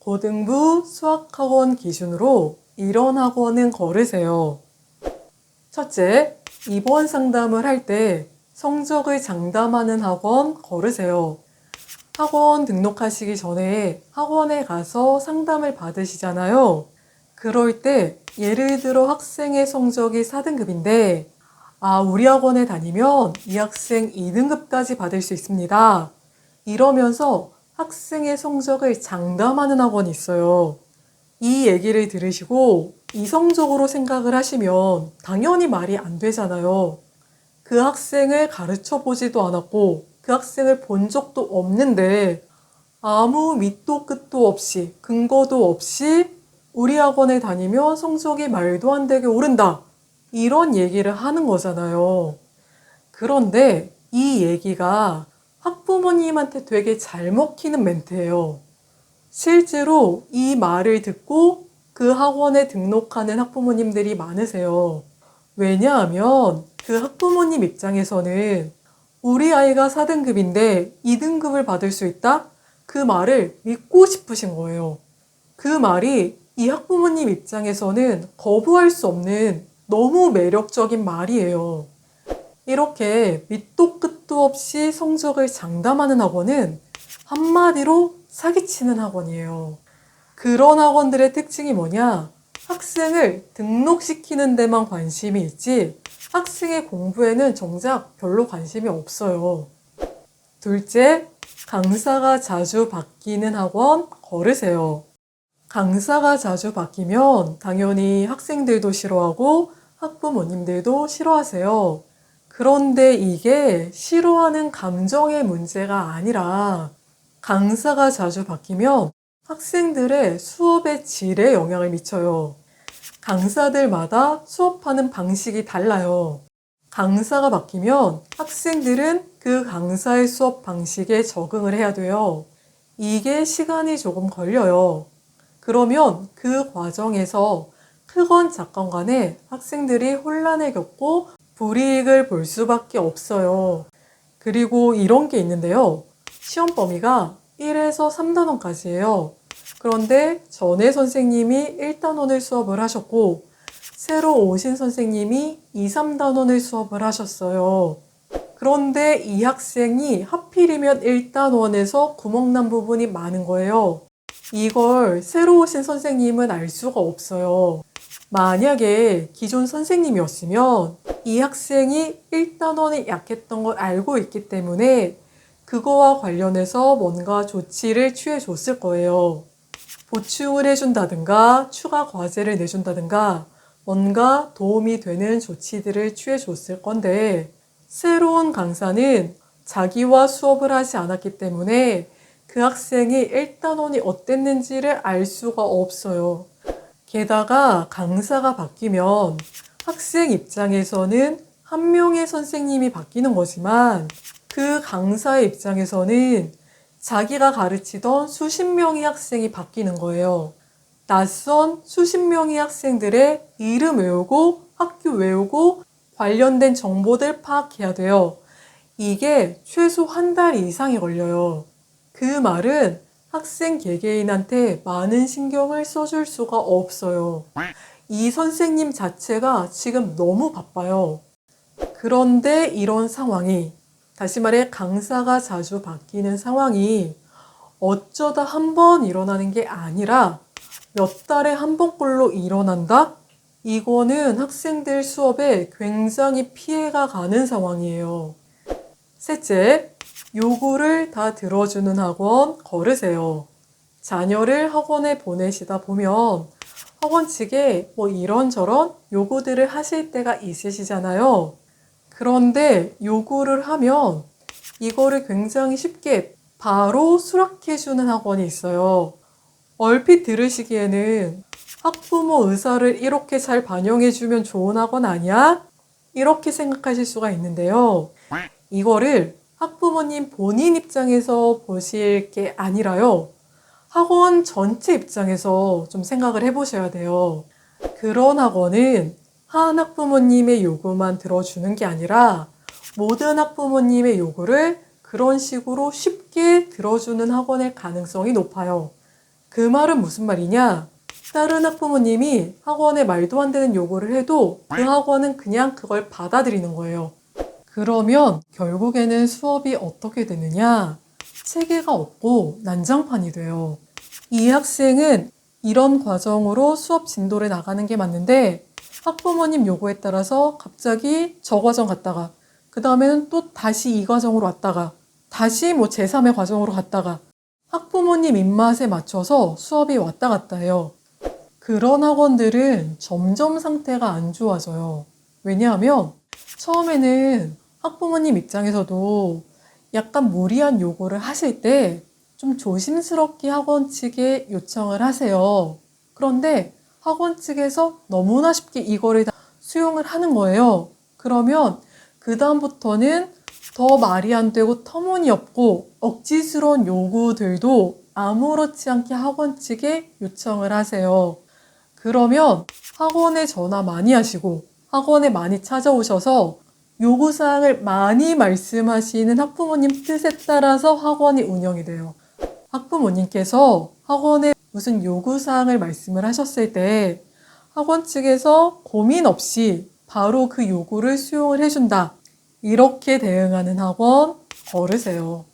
고등부 수학학원 기준으로 이런 학원은 거르세요. 첫째, 이번 상담을 할 때 성적을 장담하는 학원 거르세요. 학원 등록하시기 전에 학원에 가서 상담을 받으시잖아요. 그럴 때 예를 들어 학생의 성적이 4등급인데 우리 학원에 다니면 이 학생 2등급까지 받을 수 있습니다. 이러면서 학생의 성적을 장담하는 학원이 있어요. 이 얘기를 들으시고 이성적으로 생각을 하시면 당연히 말이 안 되잖아요. 그 학생을 가르쳐 보지도 않았고 그 학생을 본 적도 없는데 아무 밑도 끝도 없이 근거도 없이 우리 학원에 다니면 성적이 말도 안 되게 오른다. 이런 얘기를 하는 거잖아요. 그런데 이 얘기가 학부모님한테 되게 잘 먹히는 멘트예요. 실제로 이 말을 듣고 그 학원에 등록하는 학부모님들이 많으세요. 왜냐하면 그 학부모님 입장에서는 우리 아이가 4등급인데 2등급을 받을 수 있다? 그 말을 믿고 싶으신 거예요. 그 말이 이 학부모님 입장에서는 거부할 수 없는 너무 매력적인 말이에요. 이렇게 밑도 끝도 없이 성적을 장담하는 학원은 한마디로 사기치는 학원이에요. 그런 학원들의 특징이 뭐냐? 학생을 등록시키는 데만 관심이 있지 학생의 공부에는 정작 별로 관심이 없어요. 둘째, 강사가 자주 바뀌는 학원 거르세요. 강사가 자주 바뀌면 당연히 학생들도 싫어하고 학부모님들도 싫어하세요. 그런데 이게 싫어하는 감정의 문제가 아니라 강사가 자주 바뀌면 학생들의 수업의 질에 영향을 미쳐요. 강사들마다 수업하는 방식이 달라요. 강사가 바뀌면 학생들은 그 강사의 수업 방식에 적응을 해야 돼요. 이게 시간이 조금 걸려요. 그러면 그 과정에서 크건 작건 간에 학생들이 혼란을 겪고 불이익을 볼 수밖에 없어요. 그리고 이런 게 있는데요. 시험 범위가 1에서 3단원까지예요. 그런데 전에 선생님이 1단원을 수업을 하셨고 새로 오신 선생님이 2, 3단원을 수업을 하셨어요. 그런데 이 학생이 하필이면 1단원에서 구멍난 부분이 많은 거예요. 이걸 새로 오신 선생님은 알 수가 없어요. 만약에 기존 선생님이었으면 이 학생이 1단원이 약했던 걸 알고 있기 때문에 그거와 관련해서 뭔가 조치를 취해 줬을 거예요. 보충을 해준다든가 추가 과제를 내준다든가 뭔가 도움이 되는 조치들을 취해 줬을 건데 새로운 강사는 자기와 수업을 하지 않았기 때문에 그 학생이 1단원이 어땠는지를 알 수가 없어요. 게다가 강사가 바뀌면 학생 입장에서는 한 명의 선생님이 바뀌는 거지만 그 강사의 입장에서는 자기가 가르치던 수십 명의 학생이 바뀌는 거예요. 낯선 수십 명의 학생들의 이름 외우고 학교 외우고 관련된 정보들 파악해야 돼요. 이게 최소 한 달 이상이 걸려요. 그 말은 학생 개개인한테 많은 신경을 써줄 수가 없어요. 이 선생님 자체가 지금 너무 바빠요. 그런데 이런 상황이, 다시 말해 강사가 자주 바뀌는 상황이 어쩌다 한 번 일어나는 게 아니라 몇 달에 한 번꼴로 일어난다? 이거는 학생들 수업에 굉장히 피해가 가는 상황이에요. 셋째, 요구를 다 들어주는 학원 거르세요. 자녀를 학원에 보내시다 보면 학원 측에 이런저런 요구들을 하실 때가 있으시잖아요. 그런데 요구를 하면 이거를 굉장히 쉽게 바로 수락해주는 학원이 있어요. 얼핏 들으시기에는 학부모 의사를 이렇게 잘 반영해주면 좋은 학원 아니야? 이렇게 생각하실 수가 있는데요. 이거를 학부모님 본인 입장에서 보실 게 아니라요. 학원 전체 입장에서 좀 생각을 해보셔야 돼요. 그런 학원은 한 학부모님의 요구만 들어주는 게 아니라 모든 학부모님의 요구를 그런 식으로 쉽게 들어주는 학원일 가능성이 높아요. 그 말은 무슨 말이냐? 다른 학부모님이 학원에 말도 안 되는 요구를 해도 그 학원은 그냥 그걸 받아들이는 거예요. 그러면 결국에는 수업이 어떻게 되느냐? 체계가 없고 난장판이 돼요. 이 학생은 이런 과정으로 수업 진도를 나가는 게 맞는데 학부모님 요구에 따라서 갑자기 저 과정 갔다가 그 다음에는 또 다시 이 과정으로 왔다가 다시 뭐 제3의 과정으로 갔다가 학부모님 입맛에 맞춰서 수업이 왔다 갔다 해요. 그런 학원들은 점점 상태가 안 좋아져요. 왜냐하면 처음에는 학부모님 입장에서도 약간 무리한 요구를 하실 때 좀 조심스럽게 학원 측에 요청을 하세요. 그런데 학원 측에서 너무나 쉽게 이거를 다 수용을 하는 거예요. 그러면 그다음부터는 더 말이 안 되고 터무니없고 억지스러운 요구들도 아무렇지 않게 학원 측에 요청을 하세요. 그러면 학원에 전화 많이 하시고 학원에 많이 찾아오셔서 요구사항을 많이 말씀하시는 학부모님 뜻에 따라서 학원이 운영이 돼요. 학부모님께서 학원에 무슨 요구사항을 말씀을 하셨을 때 학원 측에서 고민 없이 바로 그 요구를 수용을 해준다. 이렇게 대응하는 학원 고르세요.